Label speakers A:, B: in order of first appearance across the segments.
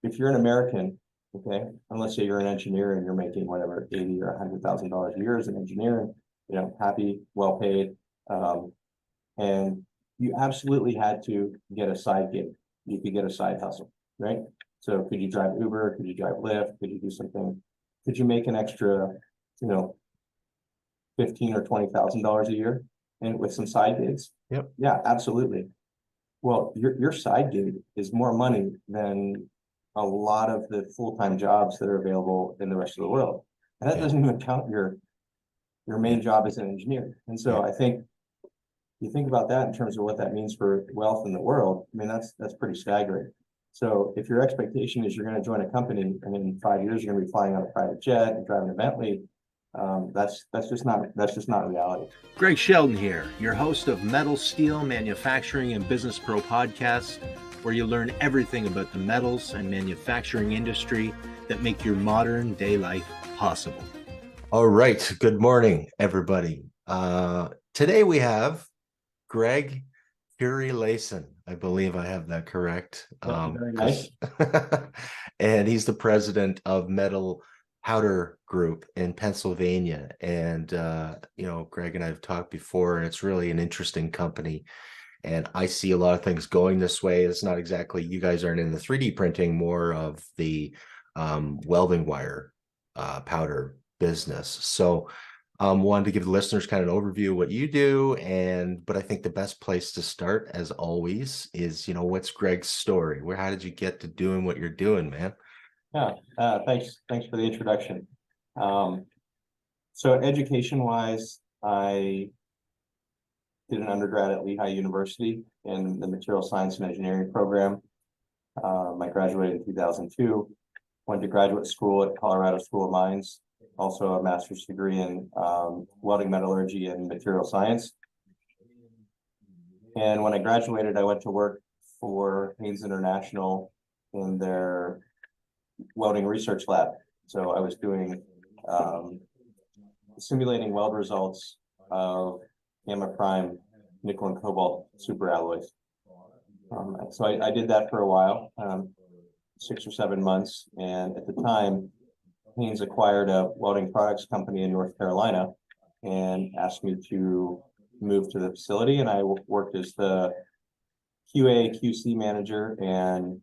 A: if you're an American, okay, and let's say you're an engineer and you're making whatever, 80 or $100,000 a year as an engineer, happy, well paid, and you absolutely had to get a side gig. You could get a side hustle, right? So could you drive Uber? Could you drive Lyft? Could you do something? Could you make an extra, you know, $15,000 or $20,000 a year and with some side gigs?
B: Yep.
A: Yeah, absolutely. Well, your side gig is more money than a lot of the full-time jobs that are available in the rest of the world. And that doesn't even count your main job as an engineer. And so I think you think about that in terms of what that means for wealth in the world. I mean, that's pretty staggering. So if your expectation is you're going to join a company and in 5 years you're going to be flying on a private jet and driving a Bentley, that's just not reality.
B: Greg Sheldon here, your host of Metal, Steel, Manufacturing, and Business Pro podcast, where you learn everything about the metals and manufacturing industry that make your modern day life possible. All right. Good morning, everybody. Today we have Greg Chirieleison. I believe I have that correct.
A: Very nice.
B: And he's the president of MetalPowder Group in Pennsylvania. And, Greg and I have talked before, and it's really an interesting company. And I see a lot of things going this way. It's not exactly, you guys aren't in the 3D printing, more of the welding wire powder business. So wanted to give the listeners kind of an overview of what you do. But I think the best place to start, as always, is, what's Greg's story? How did you get to doing what you're doing, man?
A: Yeah, thanks for the introduction. So education-wise, I did an undergrad at Lehigh University in the Material Science and Engineering program. I graduated in 2002, went to graduate school at Colorado School of Mines, also a master's degree in welding metallurgy and material science. And when I graduated, I went to work for Haynes International in their welding research lab. So I was doing simulating weld results of gamma prime nickel and cobalt superalloys. So I did that for a while, 6 or 7 months. And at the time, Haynes acquired a welding products company in North Carolina and asked me to move to the facility. And I worked as the QA, QC manager and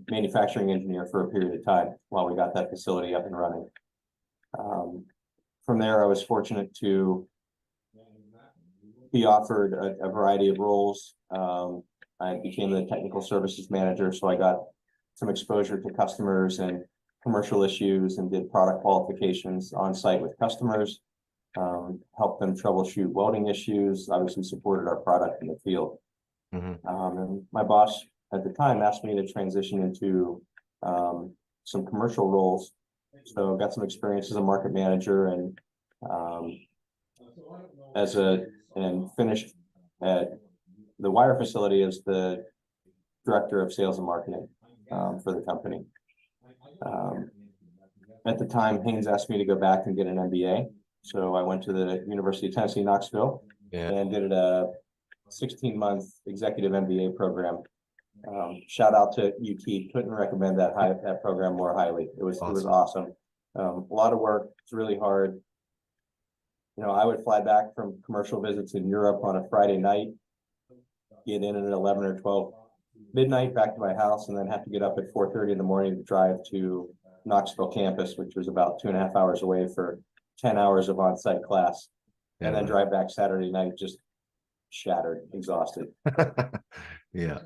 A: manufacturing engineer for a period of time while we got that facility up and running. From there, I was fortunate to be offered a variety of roles. I became the technical services manager, so I got some exposure to customers and commercial issues and did product qualifications on site with customers, helped them troubleshoot welding issues, obviously supported our product in the field. And my boss at the time asked me to transition into some commercial roles. So I got some experience as a market manager and finished at the wire facility as the director of sales and marketing for the company. At the time, Haynes asked me to go back and get an MBA. So I went to the University of Tennessee, Knoxville, and did a 16-month executive MBA program. Shout out to UT. Couldn't recommend that program more highly. It was awesome. A lot of work. It's really hard. I would fly back from commercial visits in Europe on a Friday night, get in at 11 or 12 midnight back to my house, and then have to get up at 4:30 in the morning to drive to Knoxville campus, which was about 2.5 hours away for 10 hours of on-site class, and then drive back Saturday night just shattered, exhausted.
B: Yeah.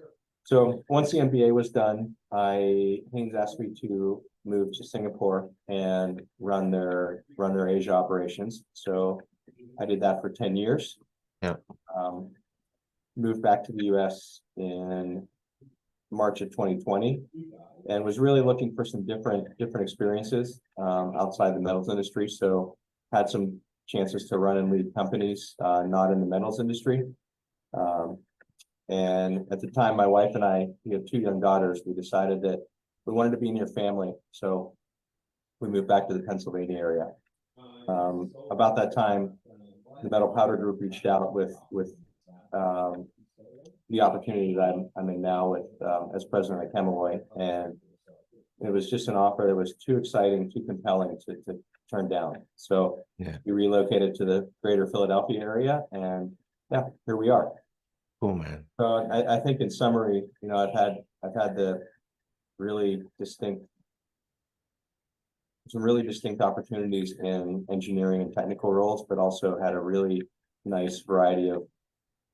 A: So once the MBA was done, Haynes asked me to move to Singapore and run their Asia operations. So I did that for 10 years.
B: Yeah.
A: Moved back to the US in March of 2020 and was really looking for some different experiences outside the metals industry. So had some chances to run and lead companies not in the metals industry. And at the time, my wife and I, we have 2 young daughters. We decided that we wanted to be near family. So we moved back to the Pennsylvania area. About that time, the MetalPowder Group reached out with the opportunity that I'm in now with as president of Chemiloy. And it was just an offer that was too exciting, too compelling to turn down. So
B: Yeah.
A: we relocated to the greater Philadelphia area, and yeah, here we are.
B: Cool, man.
A: So I think in summary, you know, I've had the really distinct, some really distinct opportunities in engineering and technical roles, but also had a really nice variety of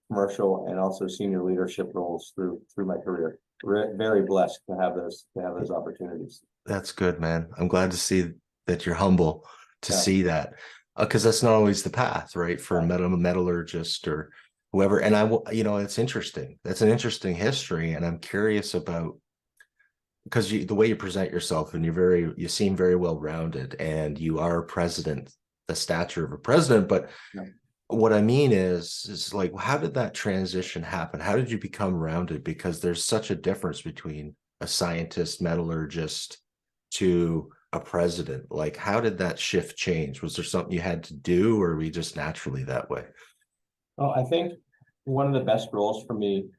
A: commercial and also senior leadership roles through my career. Very blessed to have those opportunities.
B: That's good, man. I'm glad to see that you're humble to
A: Yeah.
B: see that, because that's not always the path, right? For a metallurgist or whoever. And you know, it's interesting. That's an interesting history, and I'm curious about, because the way you present yourself, and you seem very well rounded, and you are a president, the stature of a president. But
A: Yeah.
B: what I mean is like, how did that transition happen? How did you become rounded? Because there's such a difference between a scientist, metallurgist, to a president. Like, how did that shift change? Was there something you had to do, or were we just naturally that way?
A: Well, I think one of the best roles for me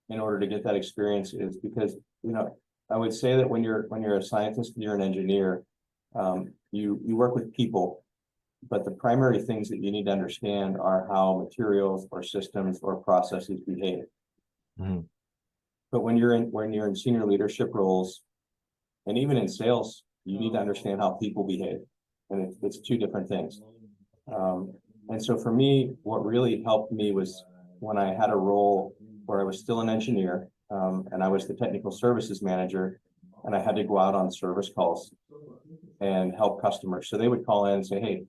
A: in order to get that experience is because, you know, I would say that when you're a scientist, you're an engineer, you work with people, but the primary things that you need to understand are how materials or systems or processes behave.
B: Mm-hmm.
A: But when you're in senior leadership roles, and even in sales, you need to understand how people behave, and it's two different things. And so for me, what really helped me was when I had a role where I was still an engineer, and I was the technical services manager, and I had to go out on service calls and help customers. So they would call in and say, "Hey,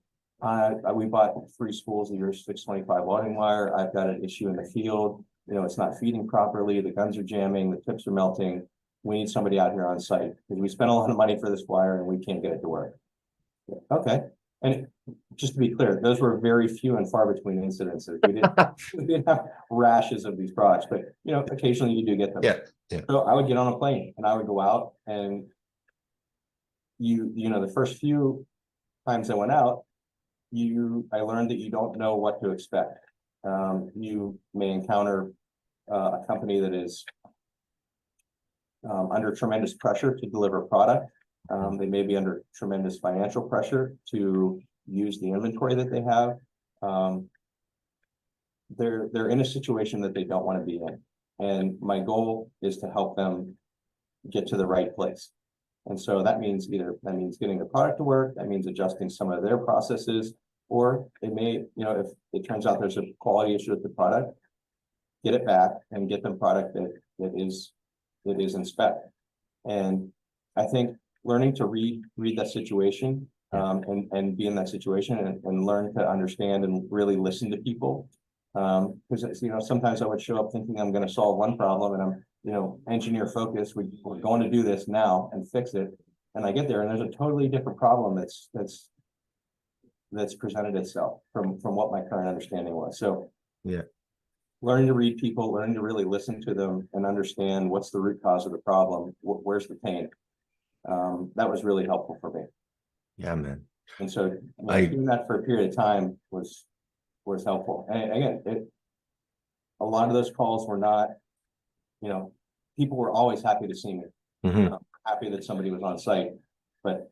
A: we bought 3 spools of your 625 welding wire. I've got an issue in the field. You know, it's not feeding properly. The guns are jamming. The tips are melting. We need somebody out here on site because we spent a lot of money for this wire and we can't get it to work." Okay. And just to be clear, those were very few and far between incidences. We didn't have rashes of these products, but you know, occasionally you do get them.
B: Yeah. Yeah.
A: So I would get on a plane and I would go out, and you know, the first few times I went out, I learned that you don't know what to expect. You may encounter a company that is under tremendous pressure to deliver product. They may be under tremendous financial pressure to use the inventory that they have. They're in a situation that they don't want to be in. And my goal is to help them get to the right place. And so that means getting the product to work, that means adjusting some of their processes, or it may, you know, if it turns out there's a quality issue with the product, get it back and get them product that is in spec. And I think learning to read that situation, and be in that situation and learn to understand and really listen to people. Because you know, sometimes I would show up thinking I'm going to solve one problem, and I'm, you know, engineer focused. We're going to do this now and fix it. And I get there and there's a totally different problem that's presented itself from what my current understanding was. So
B: yeah,
A: learning to read people, learning to really listen to them and understand what's the root cause of the problem, where's the pain. That was really helpful for me.
B: Yeah, man.
A: And so, you know, doing that for a period of time was helpful. And again, a lot of those calls were not, you know, people were always happy to see me, happy that somebody was on site, but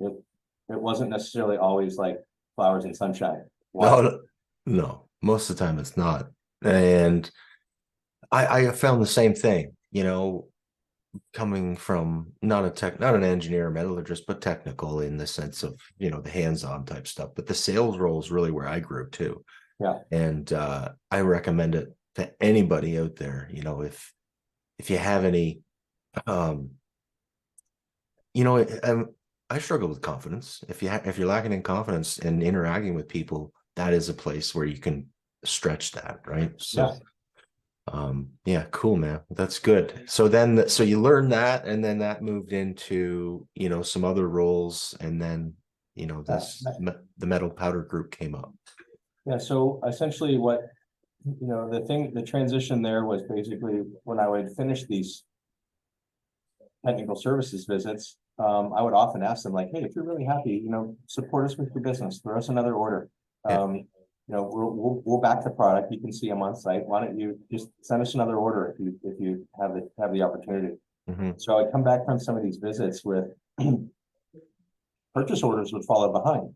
A: it wasn't necessarily always like flowers and sunshine.
B: No, most of the time it's not. And I found the same thing, you know, coming from not an engineer or metallurgist, but technical in the sense of, you know, the hands-on type stuff. But the sales role is really where I grew too.
A: Yeah.
B: And I recommend it to anybody out there, you know, if you have any, you know, I struggle with confidence. If you're lacking in confidence and interacting with people, that is a place where you can stretch that, right? So yeah, cool, man. That's good. So then, so you learned that, and then that moved into, you know, some other roles, and then, you know, the MetalPowder group came up.
A: Yeah. So essentially what, you know, the transition there was basically when I would finish these technical services visits, I would often ask them like, "Hey, if you're really happy, you know, support us with your business, throw us another order. You know, we'll back the product. You can see them on site. Why don't you just send us another order if you have the opportunity?" So I'd come back from some of these visits with purchase orders would follow behind.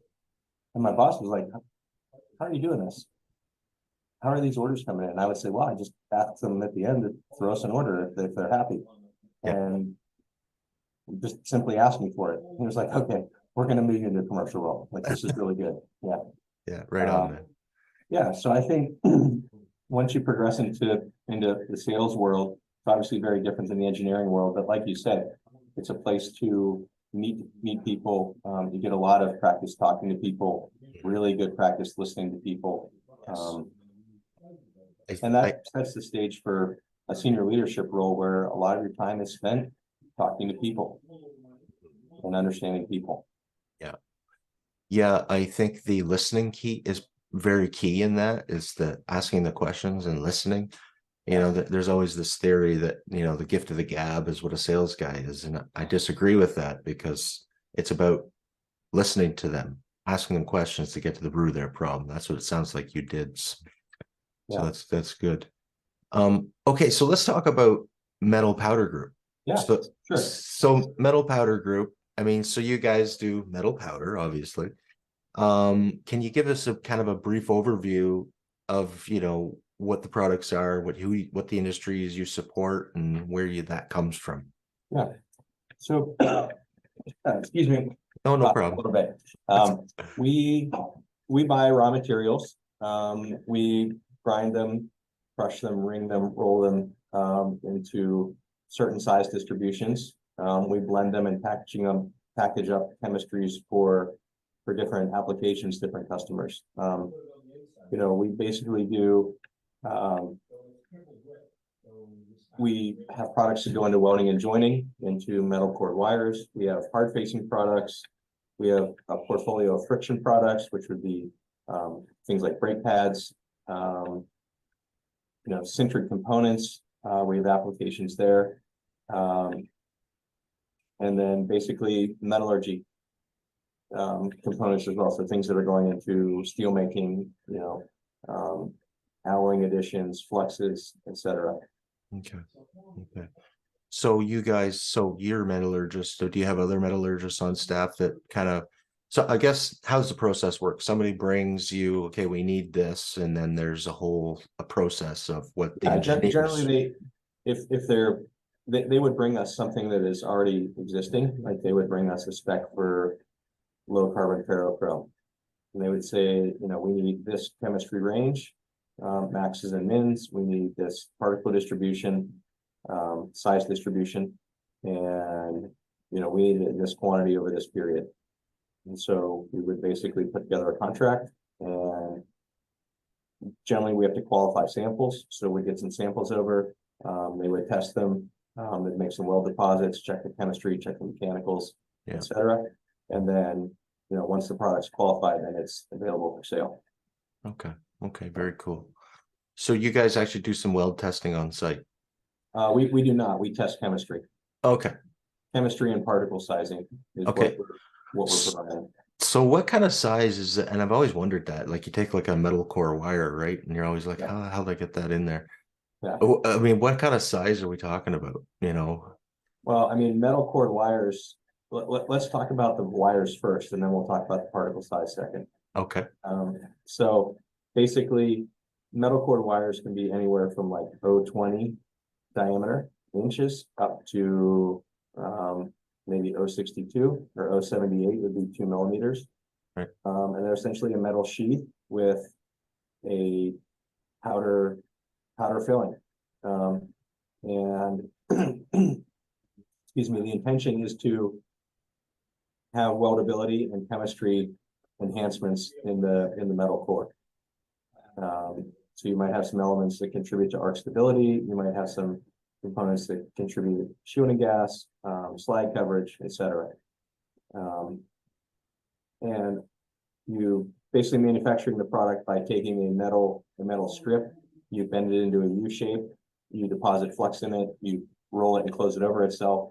A: And my boss was like, how are you doing this? How are these orders coming in? And I would say, well, I just ask them at the end to throw us an order if they're happy.
B: Yeah.
A: And just simply ask me for it. He was like, okay, we're going to move you into a commercial role. Like, this is really good. Yeah.
B: Yeah. Right on, man.
A: Yeah. So I think once you progress into the sales world, it's obviously very different than the engineering world. But like you said, it's a place to meet people. You get a lot of practice talking to people, really good practice listening to people. And that sets the stage for a senior leadership role where a lot of your time is spent talking to people and understanding people.
B: Yeah. Yeah. I think the listening key is very key in that, is the asking the questions and listening. You know, there's always this theory that, you know, the gift of the gab is what a sales guy is. And I disagree with that, because it's about listening to them, asking them questions to get to the root of their problem. That's what it sounds like you did. So that's good. Okay, so let's talk about MetalPowder Group.
A: Yeah,
B: so,
A: sure.
B: So MetalPowder Group, I mean, so you guys do MetalPowder, obviously. Can you give us a kind of a brief overview of, you know, what the products are, what the industries you support, and where that comes from?
A: Yeah. So, excuse me.
B: Oh, no problem.
A: A little bit. We buy raw materials. We grind them, crush them, ring them, roll them into certain size distributions. We blend them and package up chemistries for different applications, different customers. You know, we basically do. We have products that go into welding and joining, into metal cord wires. We have hard facing products. We have a portfolio of friction products, which would be things like brake pads, you know, sintered components. We have applications there. And then basically metallurgy components as well. So things that are going into steel making, you know, alloying additions, fluxes, etc.
B: Okay. So you're metallurgists. So do you have other metallurgists on staff that kind of, so I guess, how's the process work? Somebody brings you, okay, we need this, and then there's a process of what the engineers...
A: Generally they would bring us something that is already existing. Like, they would bring us a spec for low carbon ferrochrome, and they would say, you know, we need this chemistry range, maxes and mins, we need this particle distribution, size distribution, and, you know, we need it in this quantity over this period. And so we would basically put together a contract, and generally we have to qualify samples. So we get some samples over, they would test them, they'd make some weld deposits, check the chemistry, check the mechanicals, etc. And then, you know, once the product's qualified, then it's available for sale.
B: Okay, very cool. So you guys actually do some weld testing on site?
A: We do not. We test chemistry.
B: Okay.
A: Chemistry and particle sizing is what we're providing.
B: So what kind of size is it? And I've always wondered that. Like, you take like a metal core wire, right? And you're always like, how'd I get that in there? Yeah. I mean, what kind of size are we talking about? You know?
A: Well, I mean, metal cord wires. Let's talk about the wires first, and then we'll talk about the particle size second.
B: Okay.
A: So basically, metal cord wires can be anywhere from like 0.20 diameter inches up to maybe 0.62 or 0.78 would be 2 millimeters.
B: Right.
A: And they're essentially a metal sheath with a powder filling. And excuse me, the intention is to have weldability and chemistry enhancements in the metal core. So you might have some elements that contribute to arc stability. You might have some components that contribute to shielding gas, slag coverage, etc. And you basically manufacturing the product by taking a metal strip, you bend it into a U shape, you deposit flux in it, you roll it and close it over itself,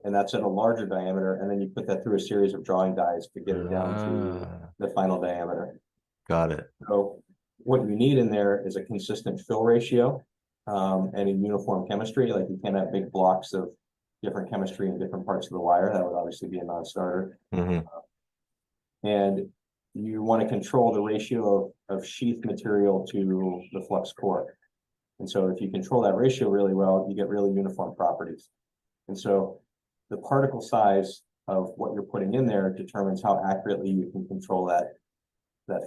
A: and that's at a larger diameter, and then you put that through a series of drawing dies to get it down to the final diameter.
B: Got it.
A: So what you need in there is a consistent fill ratio and a uniform chemistry. Like, you can't have big blocks of different chemistry in different parts of the wire. That would obviously be a non-starter.
B: Mm-hmm.
A: And you want to control the ratio of sheath material to the flux core. And so if you control that ratio really well, you get really uniform properties. And so the particle size of what you're putting in there determines how accurately you can control that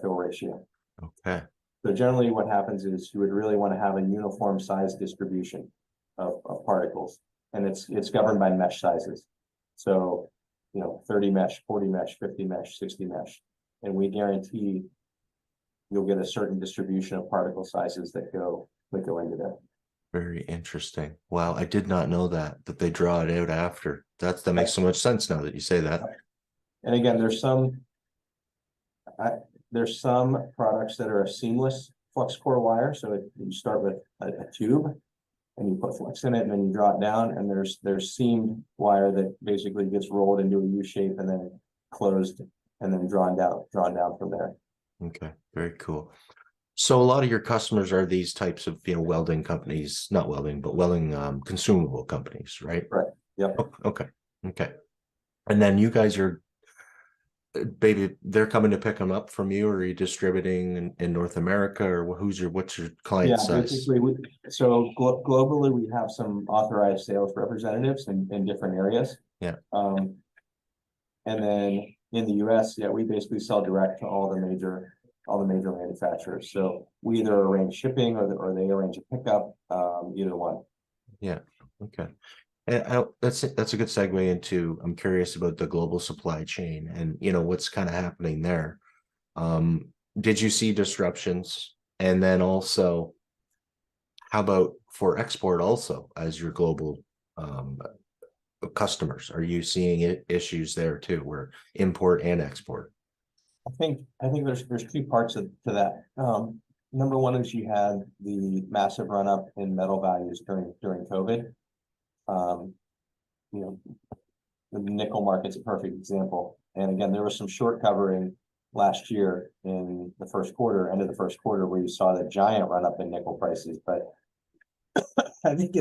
A: fill ratio.
B: Okay.
A: So generally what happens is you would really want to have a uniform size distribution of particles. And it's governed by mesh sizes. So, 30 mesh, 40 mesh, 50 mesh, 60 mesh. And we guarantee you'll get a certain distribution of particle sizes that go into that.
B: Very interesting. Wow, I did not know that they draw it out after. That makes so much sense now that you say that.
A: And again, there's some products that are a seamless flux core wire. So you start with a tube and you put flux in it and then you draw it down, and there's seamed wire that basically gets rolled into a U shape and then closed and then drawn down from there.
B: Okay, very cool. So a lot of your customers are these types of, welding companies, not welding, but welding consumable companies, right?
A: Right. Yep.
B: Okay. And then you guys are, they're coming to pick them up from you, or are you distributing in North America, or what's your client size?
A: Basically, globally, we have some authorized sales representatives in different areas.
B: Yeah.
A: And then in the US, we basically sell direct to all the major manufacturers. So we either arrange shipping or they arrange a pickup, either one.
B: Yeah. Okay. And that's a good segue into, I'm curious about the global supply chain and, what's kind of happening there. Did you see disruptions? And then also, how about for export also as your global customers? Are you seeing issues there too, where import and export?
A: I think there's two parts to that. Number one is you had the massive run up in metal values during COVID. The nickel market's a perfect example. And again, there was some short covering last year in the first quarter, end of the first quarter, where you saw the giant run up in nickel prices. But I think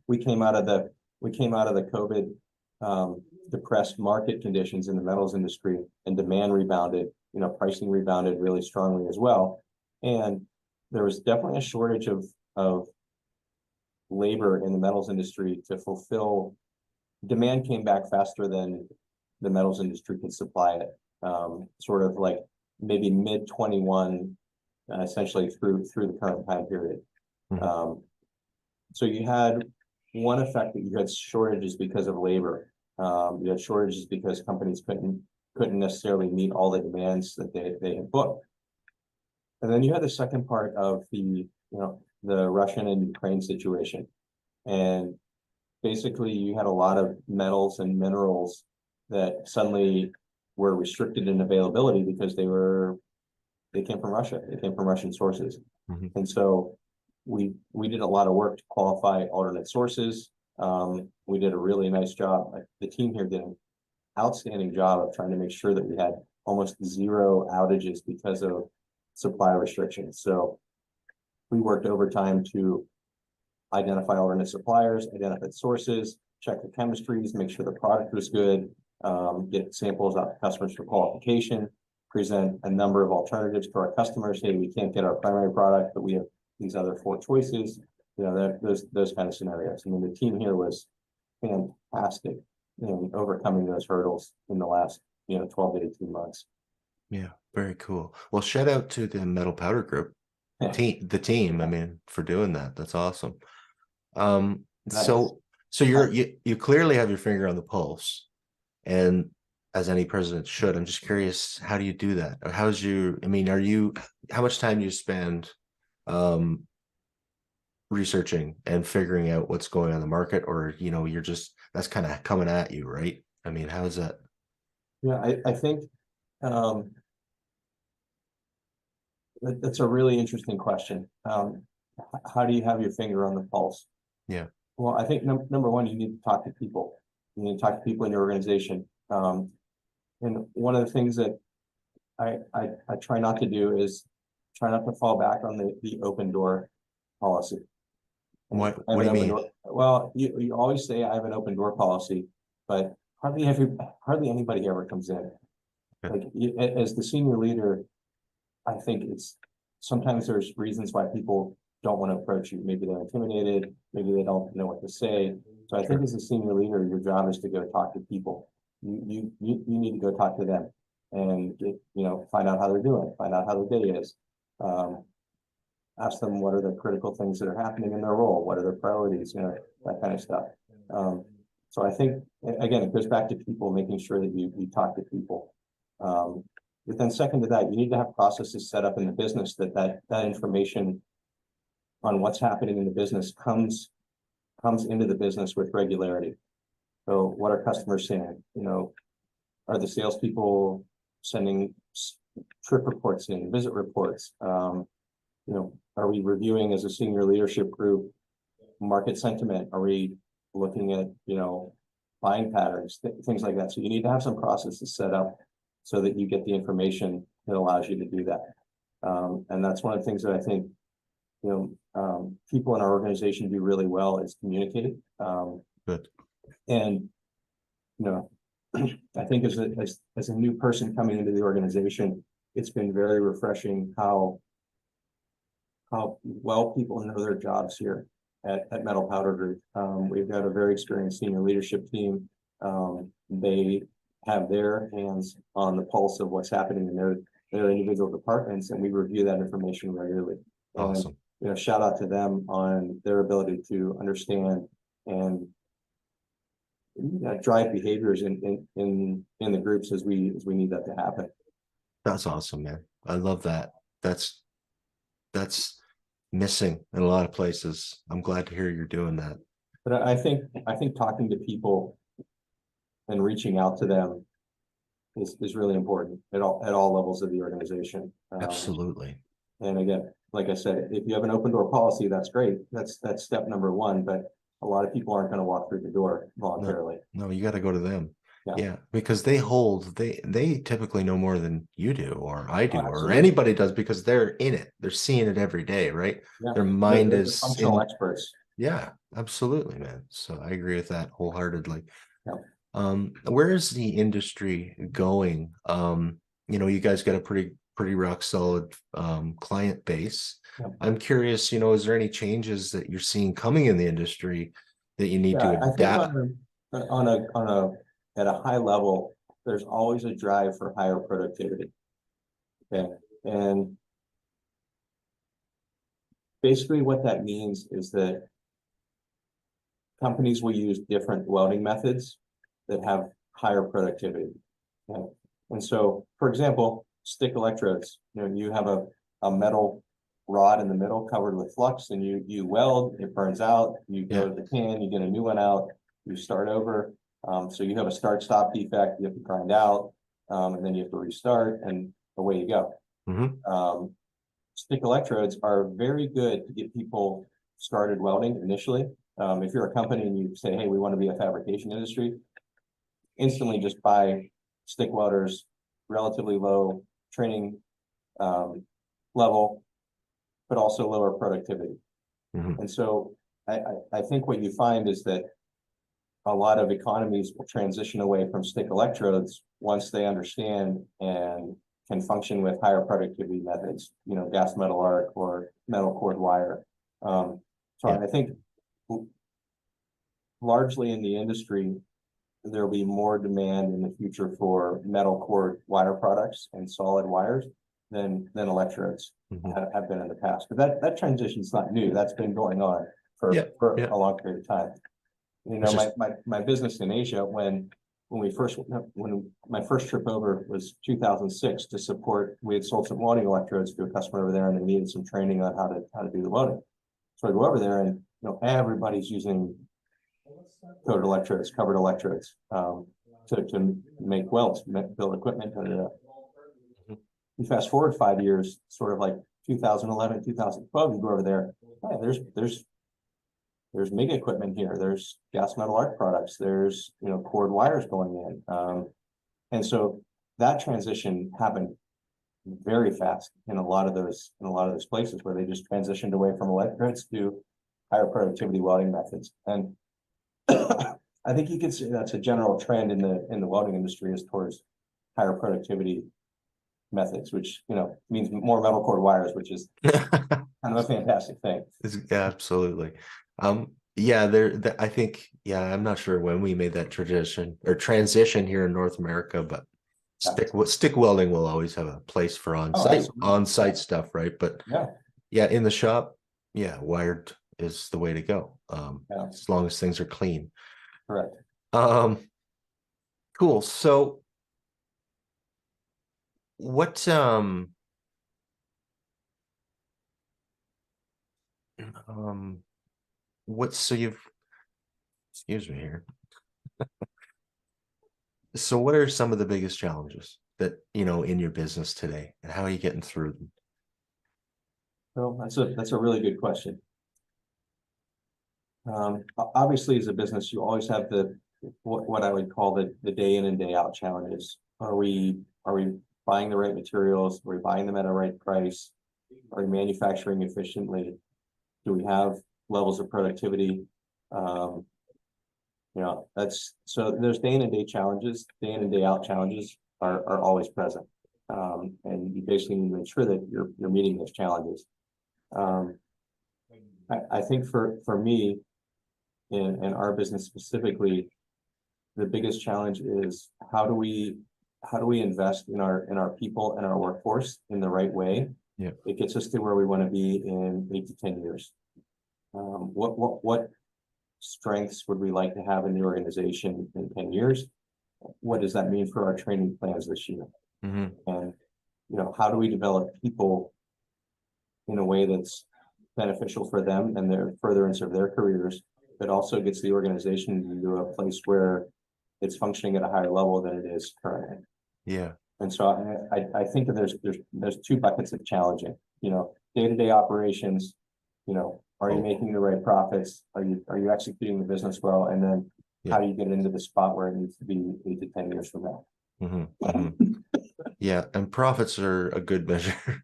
A: we came out of the COVID depressed market conditions in the metals industry, and demand rebounded, pricing rebounded really strongly as well. And there was definitely a shortage of labor in the metals industry to fulfill. Demand came back faster than the metals industry could supply it, sort of like maybe mid 21, essentially through the current time period.
B: Mm-hmm.
A: So you had one effect that you had shortages because of labor. You had shortages because companies couldn't necessarily meet all the demands that they had booked. And then you had the second part of the Russian and Ukraine situation. And basically you had a lot of metals and minerals that suddenly were restricted in availability because they came from Russia. They came from Russian sources. Mm-hmm. And so we did a lot of work to qualify alternate sources. We did a really nice job. The team here did an outstanding job of trying to make sure that we had almost zero outages because of supply restrictions. So we worked overtime to identify alternate suppliers, identify sources, check the chemistries, make sure the product was good, get samples out to customers for qualification, present a number of alternatives to our customers. Hey, we can't get our primary product, but we have these other 4 choices. Those kind of scenarios. I mean, the team here was fantastic in overcoming those hurdles in the last 12 to 18 months.
B: Yeah, very cool. Well, shout out to the MetalPowder group, the team. I mean, for doing that. That's awesome. Nice. So you clearly have your finger on the pulse, and as any president should. I'm just curious, how do you do that? Or how much time do you spend researching and figuring out what's going on in the market, or you're just, that's kind of coming at you, right? I mean, how is that?
A: Yeah, I think that's a really interesting question. How do you have your finger on the pulse?
B: Yeah.
A: Well, I think number one, you need to talk to people. You need to talk to people in your organization. And one of the things that I try not to do is try not to fall back on the open door policy.
B: What do you mean?
A: Well, you always say I have an open door policy, but hardly anybody ever comes in.
B: Okay.
A: Like as the senior leader, I think sometimes there's reasons why people don't want to approach you. Maybe they're intimidated, maybe they don't know what to say. So I think as a senior leader, your job is to go talk to people. You need to go talk to them and find out how they're doing, find out how their day is. Ask them what are the critical things that are happening in their role, what are their priorities, that kind of stuff. So I think, again, it goes back to people, making sure that you talk to people. But then second to that, you need to have processes set up in the business that information on what's happening in the business comes into the business with regularity. So what are customers saying? Are the salespeople sending trip reports in, visit reports? Are we reviewing as a senior leadership group market sentiment? Are we looking at, buying patterns, things like that? So you need to have some processes set up so that you get the information that allows you to do that. And that's one of the things that I think, people in our organization do really well is communicate.
B: Good.
A: And, I think as a new person coming into the organization, it's been very refreshing how well people know their jobs here at MetalPowder Group. We've got a very experienced senior leadership team. They have their hands on the pulse of what's happening in their individual departments, and we review that information regularly.
B: Awesome.
A: And, shout out to them on their ability to understand and drive behaviors in the groups as we need that to happen.
B: That's awesome, man. I love that. That's missing in a lot of places. I'm glad to hear you're doing that.
A: But I think talking to people and reaching out to them is really important at all levels of the organization.
B: Absolutely.
A: And again, like I said, if you have an open door policy, that's great. That's step number one. But a lot of people aren't going to walk through the door voluntarily.
B: No, you got to go to them.
A: Yeah.
B: Because they typically know more than you do, or I do, or
A: Absolutely.
B: anybody does, because they're in it. They're seeing it every day, right?
A: Yeah.
B: Their mind
A: They're
B: is
A: functional experts.
B: Yeah, absolutely, man. So I agree with that wholeheartedly.
A: Yeah.
B: Where is the industry going? You guys got a pretty rock solid client base.
A: Yeah.
B: I'm curious, is there any changes that you're seeing coming in the industry that you need to adapt?
A: I think at a high level, there's always a drive for higher productivity. Okay. And basically what that means is that companies will use different welding methods that have higher productivity. Okay. And so, for example, stick electrodes, you have a metal rod in the middle covered with flux, and you weld, it burns out, you go to the can, you get a new one out, you start over. So you have a start-stop defect, you have to grind out, and then you have to restart, and away you go.
B: Mm-hmm.
A: Stick electrodes are very good to get people started welding initially. If you're a company and you say, hey, we want to be a fabrication industry, instantly just buy stick welders, relatively low training level, but also lower productivity. Mm-hmm. And so I think what you find is that a lot of economies will transition away from stick electrodes once they understand and can function with higher productivity methods, gas metal arc or metal cord wire. I think largely in the industry, there'll be more demand in the future for metal cord wire products and solid wires than electrodes have been in the past. But that transition is not new. That's been going on for a long period of time. My business in Asia, when my first trip over was 2006 to support, we had sold some welding electrodes to a customer over there, and they needed some training on how to do the welding. So I go over there, and everybody's using coated electrodes, covered electrodes, to make welds, build equipment. You fast forward 5 years, sort of like 2011, 2012, you go over there, there's MIG equipment here, there's gas metal arc products, there's cord wires going in. And so that transition happened very fast in a lot of those places where they just transitioned away from electrodes to higher productivity welding methods. And I think you could say that's a general trend in the welding industry is towards higher productivity methods, which, you know, means more metal cord wires, which is kind of a fantastic thing.
B: Absolutely. Yeah, I think, yeah, I'm not sure when we made that transition here in North America, but stick welding will always have a place for on-site stuff, right? But yeah, in the shop, yeah, wired is the way to go. As long as things are clean.
A: Correct.
B: Cool. So what so you've, excuse me here. So what are some of the biggest challenges that, you know, in your business today, and how are you getting through them?
A: Well, that's a really good question. Obviously, as a business, you always have what I would call the day in and day out challenges. Are we buying the right materials? Are we buying them at a right price? Are we manufacturing efficiently? Do we have levels of productivity? You know, so there's day in and day challenges. Day in and day out challenges are always present, and you basically need to ensure that you're meeting those challenges. I think for me, in our business specifically, the biggest challenge is how do we invest in our people and our workforce in the right way?
B: Yeah,
A: it gets us to where we want to be in 8 to 10 years. What strengths would we like to have in the organization in 10 years? What does that mean for our training plans this year?
B: mm-hmm.
A: And, you know, how do we develop people in a way that's beneficial for them and their furtherance of their careers, but also gets the organization into a place where it's functioning at a higher level than it is currently.
B: Yeah.
A: And so I think that there's two buckets of challenging, you know, day-to-day operations, you know, are you making the right profits? Are you executing the business well? And then how do you get into the spot where it needs to be 8 to 10 years from now?
B: Mm-hmm. Mm-hmm. Yeah, and profits are a good measure.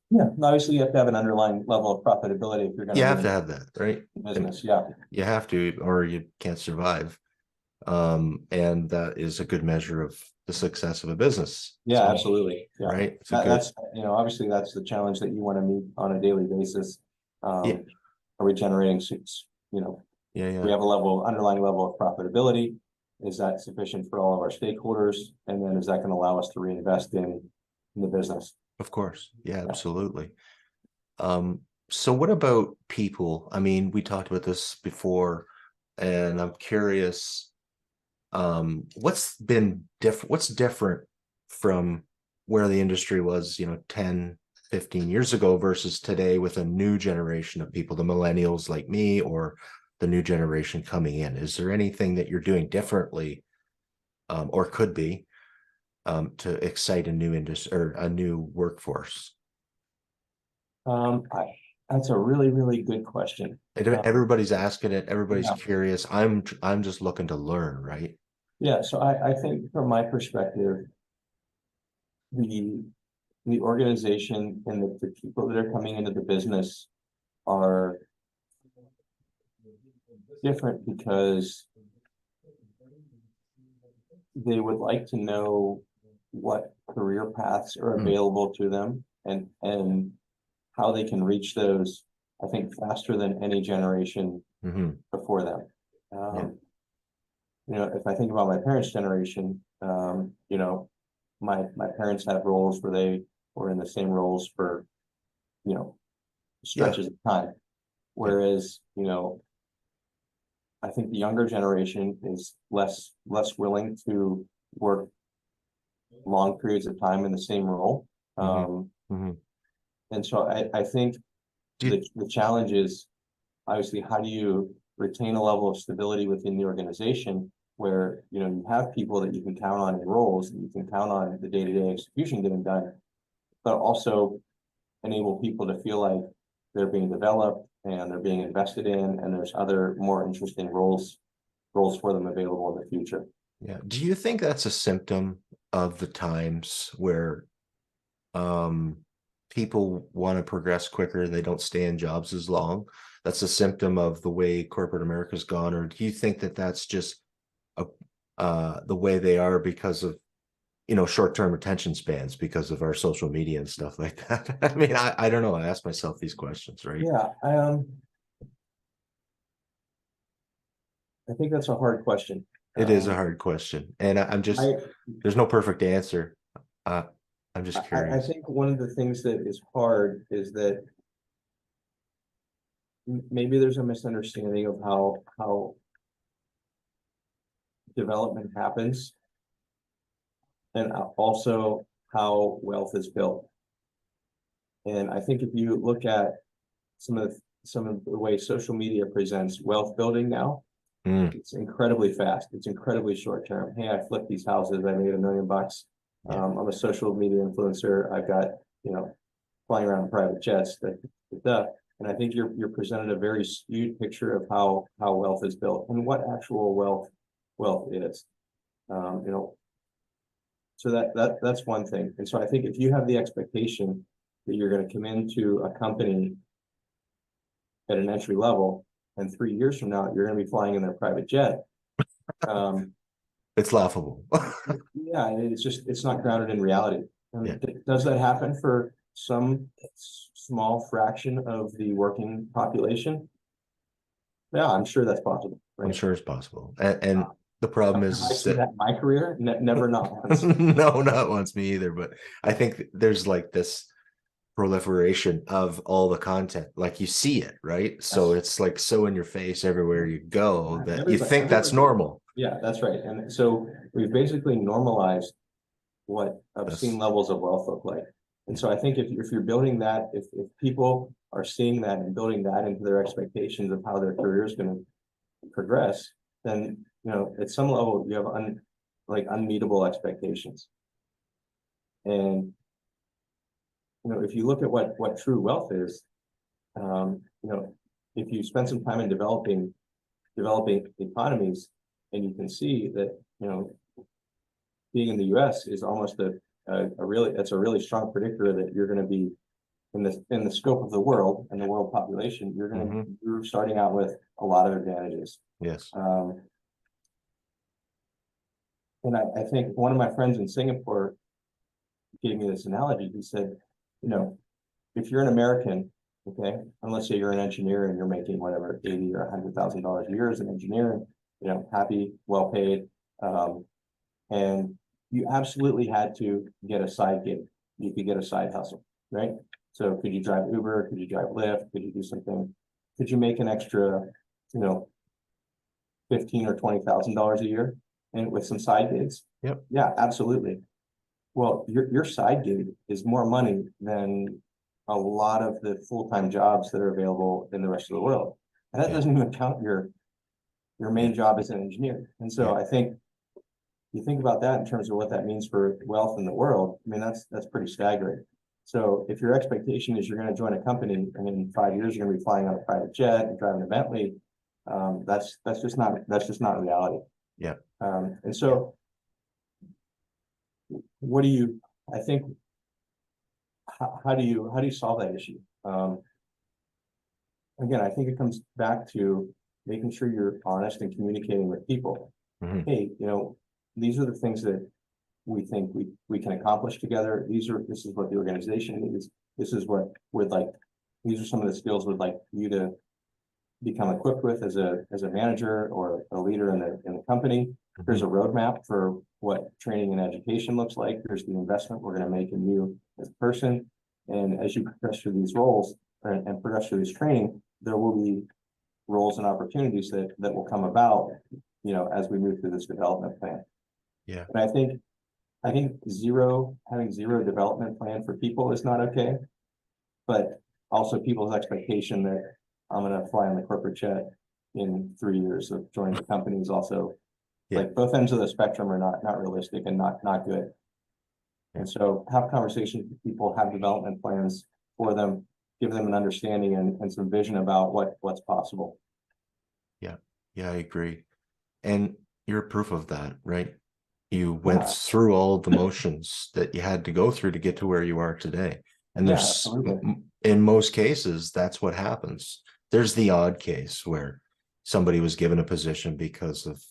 A: Yeah, obviously you have to have an underlying level of profitability if you're going to.
B: You have to have that, right?
A: Business, yeah.
B: You have to, or you can't survive. And that is a good measure of the success of a business.
A: Yeah, absolutely. Yeah.
B: Right.
A: That's, you know, obviously that's the challenge that you want to meet on a daily basis.
B: Yeah.
A: Are we generating, you know, we have a underlying level of profitability. Is that sufficient for all of our stakeholders? And then is that going to allow us to reinvest in the business?
B: Of course. Yeah, absolutely. So what about people? I mean, we talked about this before, and I'm curious, what's different from where the industry was, you know, 10, 15 years ago versus today with a new generation of people, the millennials like me, or the new generation coming in? Is there anything that you're doing differently, or could be, to excite a new industry or a new workforce?
A: That's a really, really good question.
B: Everybody's asking it. Everybody's curious. I'm just looking to learn, right?
A: Yeah. So I think from my perspective, the organization and the people that are coming into the business are different because they would like to know what career paths are available to them and how they can reach those, I think, faster than any generation before them. You know, if I think about my parents' generation, you know, my parents had roles where they were in the same roles for, you know, stretches of time. Whereas, you know, I think the younger generation is less willing to work long periods of time in the same role. And so I think the challenge is obviously how do you retain a level of stability within the organization where, you know, you have people that you can count on in roles, and you can count on the day-to-day execution getting done, but also enable people to feel like they're being developed and they're being invested in, and there's other more interesting roles for them available in the future.
B: Yeah. Do you think that's a symptom of the times where people want to progress quicker and they don't stay in jobs as long, that's a symptom of the way corporate America's gone? Or do you think that that's just the way they are because of, short-term attention spans, because of our social media and stuff like that? I mean, I don't know. I ask myself these questions, right?
A: Yeah, I think that's a hard question.
B: It is a hard question, and I'm just, there's no perfect answer. I'm just
A: I
B: curious.
A: think one of the things that is hard is that maybe there's a misunderstanding of how development happens, and also how wealth is built. And I think if you look at some of the way social media presents wealth building now, it's incredibly fast. It's incredibly short term. Hey, I flipped these houses. I made $1 million.
B: Yeah.
A: I'm a social media influencer. I've got, flying around in private jets. And I think you're presented a very skewed picture of how wealth is built and what actual wealth is. So that's one thing. And so I think if you have the expectation that you're going to come into a company at an entry level, and 3 years from now, you're going to be flying in their private jet.
B: It's laughable.
A: Yeah, it's not grounded in reality.
B: Yeah.
A: Does that happen for some small fraction of the working population? Yeah, I'm sure that's possible. Right?
B: I'm sure it's possible. And the problem is
A: I see that in my career, never, not once.
B: No, not once, me either. But I think there's like this proliferation of all the content, like you see it, right? So it's like so in your face everywhere you go that you think that's normal.
A: Yeah, that's right. And so we've basically normalized what obscene levels of wealth look like. And so I think if you're building that, if people are seeing that and building that into their expectations of how their career is going to progress, then at some level you have unmeetable expectations. And if you look at what true wealth is, if you spend some time in developing economies, and you can see that being in the U.S. is almost it's a really strong predictor that you're going to be in the scope of the world and the world population. You're starting out with a lot of advantages.
B: Yes.
A: And I think one of my friends in Singapore gave me this analogy. He said, if you're an American, okay, and let's say you're an engineer and you're making whatever, $80,000 or $100,000 a year as an engineer, happy, well paid, and you absolutely had to get a side gig. You could get a side hustle, right? So could you drive Uber? Could you drive Lyft? Could you do something? Could you make an extra, $15,000 or $20,000 a year, and with some side gigs?
B: Yep.
A: Yeah, absolutely. Well, your side gig is more money than a lot of the full-time jobs that are available in the rest of the world. And that doesn't even count your main job as an engineer. And so I think you think about that in terms of what that means for wealth in the world. I mean, that's pretty staggering. So if your expectation is you're going to join a company and in 5 years you're going to be flying on a private jet and driving a Bentley, that's just not reality.
B: Yeah.
A: And so I think how do you solve that issue? Again, I think it comes back to making sure you're honest and communicating with people.
B: Mm-hmm.
A: Hey, these are the things that we think we can accomplish together. This is what the organization needs. This is what these are some of the skills we'd like you to become equipped with as a manager or a leader in the company. Mm-hmm. Here's a roadmap for what training and education looks like. Here's the investment we're going to make in you as a person. And as you progress through these roles and progress through this training, there will be roles and opportunities that will come about, as we move through this development plan.
B: Yeah.
A: And I think having zero development plan for people is not okay, but also people's expectation that I'm going to fly on the corporate jet in 3 years of joining the company is also like both ends of the spectrum are not realistic and not good. And so have conversations with people, have development plans for them, give them an understanding and some vision about what's possible.
B: Yeah, I agree. And you're proof of that, right? You went through all the motions that you had to go through to get to where you are today. And
A: Yeah,
B: there's,
A: absolutely.
B: in most cases, that's what happens. There's the odd case where somebody was given a position because of,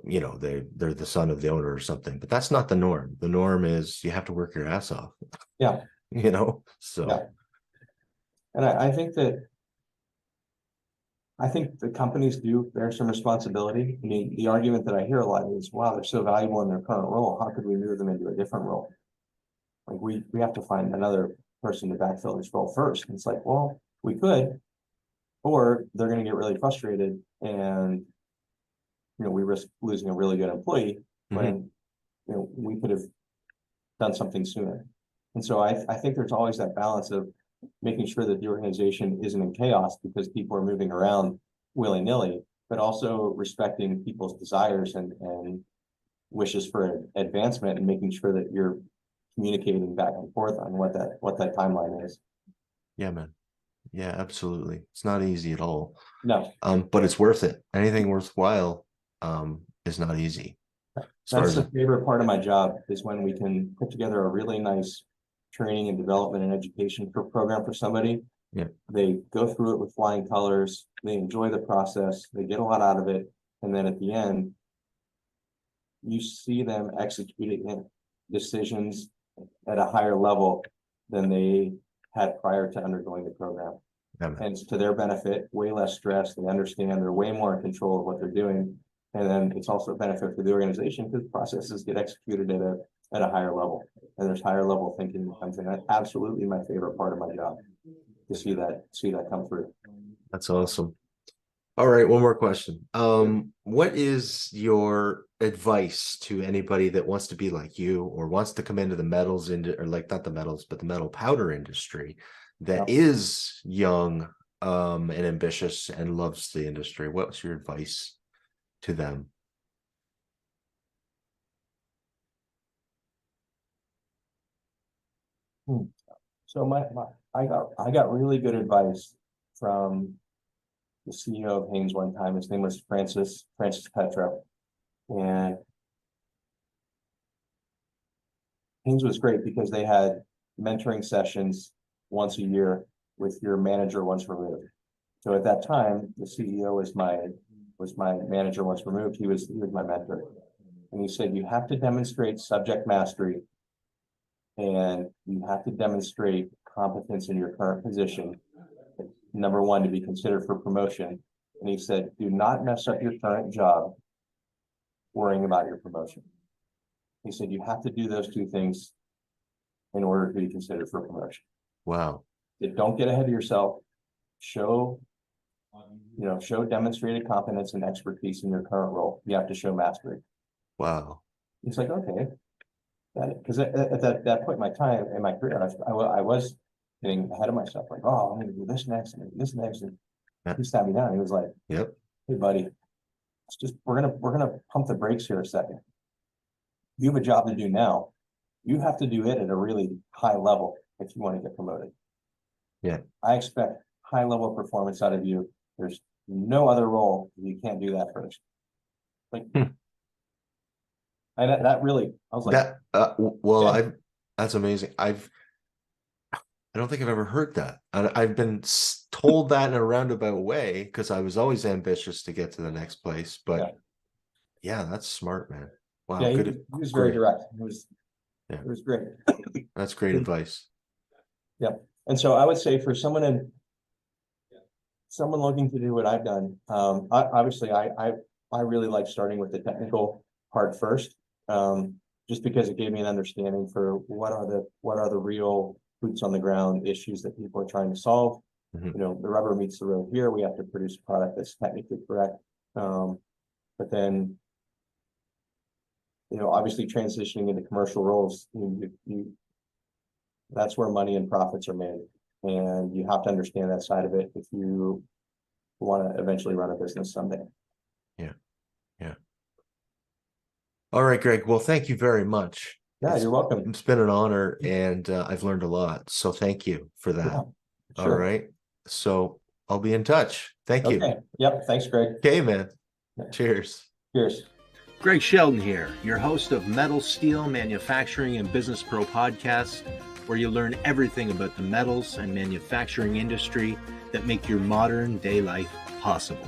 B: they're the son of the owner or something, but that's not the norm. The norm is you have to work your ass off,
A: Yeah, yeah.
B: so.
A: And I think the companies do bear some responsibility. I mean, the argument that I hear a lot is, wow, they're so valuable in their current role. How could we move them into a different role? Like we have to find another person to backfill this role first. And it's like, well, we could, or they're going to get really frustrated and, we risk losing a really good employee when, we could have done something sooner. And so I think there's always that balance of making sure that the organization isn't in chaos because people are moving around willy-nilly, but also respecting people's desires and wishes for advancement and making sure that you're communicating back and forth on what that timeline is.
B: Yeah, man. Yeah, absolutely. It's not easy at all.
A: No.
B: But it's worth it. Anything worthwhile is not easy.
A: That's the favorite part of my job, is when we can put together a really nice training and development and education program for somebody.
B: Yeah.
A: They go through it with flying colors, they enjoy the process, they get a lot out of it, and then at the end, you see them executing decisions at a higher level than they had prior to undergoing the program. Yeah. And it's to their benefit, way less stress, they understand, they're way more in control of what they're doing. And then it's also a benefit for the organization because processes get executed at a higher level, and there's higher level thinking that comes in. That's absolutely my favorite part of my job, to see that come through.
B: That's awesome. All right, one more question. What is your advice to anybody that wants to be like you or wants to come into the metals or like not the metals, but the metal powder industry that is young and ambitious and loves the industry? What's your advice to them?
A: So I got really good advice from the CEO of Haynes one time. His name was Francis Petro, and Haynes was great because they had mentoring sessions once a year with your manager once removed. So at that time, the CEO was my manager once removed. He was my mentor, and he said you have to demonstrate subject mastery, and you have to demonstrate competence in your current position. Number one, to be considered for promotion. And he said, do not mess up your current job worrying about your promotion. He said, you have to do those two things in order to be considered for promotion.
B: Wow.
A: Don't get ahead of yourself. Show demonstrated competence and expertise in your current role. You have to show mastery. Wow. It's like, okay. Because at that point in my time in my career, I was getting ahead of myself, like, oh, I'm going to do this next and this next, and he sat me down. He was like, "Yep, hey, buddy, it's just we're gonna pump the brakes here a second. You have a job to do now. You have to do it at a really high level if you want to get promoted. Yeah, I expect high level performance out of you. There's no other role you can't do that first. Like." And that really, I was like,
B: that's amazing. I don't think I've ever heard that. I've been told that in a roundabout way because I was always ambitious to get to the next place. But yeah, that's smart, man. Wow,
A: yeah, he was very direct. It was great.
B: That's great advice.
A: Yeah, and so I would say for someone looking to do what I've done, I really like starting with the technical part first. Just because it gave me an understanding for what are the real boots on the ground issues that people are trying to solve. Mm-hmm. The rubber meets the road here. We have to produce a product that's technically correct. But then, obviously transitioning into commercial roles, that's where money and profits are made. And you have to understand that side of it if you want to eventually run a business someday.
B: Yeah. Yeah. All right, Greg. Well, thank you very much.
A: Yeah, you're welcome.
B: It's been an honor, and I've learned a lot. So thank you for that. Yeah, sure. All right. So I'll be in touch. Thank you.
A: Yep. Thanks, Greg.
B: Okay, man. Yeah. Cheers.
A: Cheers.
B: Greg Sheldon here, your host of Metal, Steel, Manufacturing, and Business Pro podcast,
C: where you learn everything about the metals and manufacturing industry that make your modern day life possible.